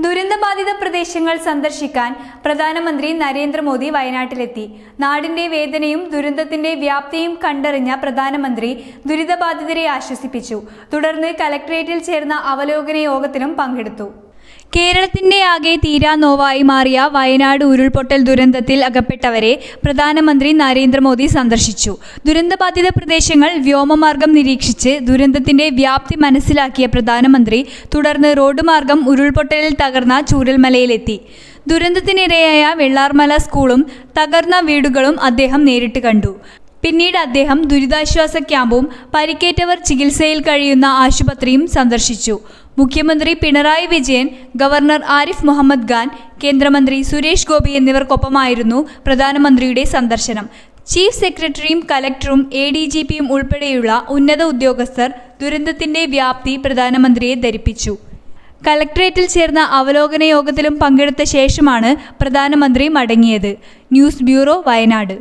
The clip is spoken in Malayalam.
ദുരന്തബാധിത പ്രദേശങ്ങൾ സന്ദർശിക്കാൻ പ്രധാനമന്ത്രി നരേന്ദ്രമോദി വയനാട്ടിലെത്തി. നാടിന്റെ വേദനയും ദുരന്തത്തിന്റെ വ്യാപ്തിയും കണ്ടറിഞ്ഞ പ്രധാനമന്ത്രി ദുരിതബാധിതരെ ആശ്വസിപ്പിച്ചു. തുടർന്ന് കലക്ടറേറ്റിൽ ചേർന്ന അവലോകന യോഗത്തിലും പങ്കെടുത്തു. കേരളത്തിന്റെ ആകെ തീരാനോവായി മാറിയ വയനാട് ഉരുൾപൊട്ടൽ ദുരന്തത്തിൽ അകപ്പെട്ടവരെ പ്രധാനമന്ത്രി നരേന്ദ്രമോദി സന്ദർശിച്ചു. ദുരന്തബാധിത പ്രദേശങ്ങൾ വ്യോമമാർഗം നിരീക്ഷിച്ച് ദുരന്തത്തിന്റെ വ്യാപ്തി മനസ്സിലാക്കിയ പ്രധാനമന്ത്രി തുടർന്ന് റോഡ് മാർഗം ഉരുൾപൊട്ടലിൽ തകർന്ന ചൂരൽമലയിലെത്തി. ദുരന്തത്തിനിരയായ വെള്ളാർമല സ്കൂളും തകർന്ന വീടുകളും അദ്ദേഹം നേരിട്ട് കണ്ടു. പിന്നീട് അദ്ദേഹം ദുരിതാശ്വാസ ക്യാമ്പും പരിക്കേറ്റവർ ചികിത്സയിൽ കഴിയുന്ന ആശുപത്രിയും സന്ദർശിച്ചു. മുഖ്യമന്ത്രി പിണറായി വിജയൻ, ഗവർണർ ആരിഫ് മുഹമ്മദ് ഖാൻ, കേന്ദ്രമന്ത്രി സുരേഷ് ഗോപി എന്നിവർക്കൊപ്പമായിരുന്നു പ്രധാനമന്ത്രിയുടെ സന്ദർശനം. ചീഫ് സെക്രട്ടറിയും കലക്ടറും ADGPയും ഉൾപ്പെടെയുള്ള ഉന്നത ഉദ്യോഗസ്ഥർ ദുരന്തത്തിന്റെ വ്യാപ്തി പ്രധാനമന്ത്രിയെ ധരിപ്പിച്ചു. കലക്ടറേറ്റിൽ ചേർന്ന അവലോകന യോഗത്തിലും പങ്കെടുത്ത ശേഷമാണ് പ്രധാനമന്ത്രി മടങ്ങിയത്. News bureau, Wayanad.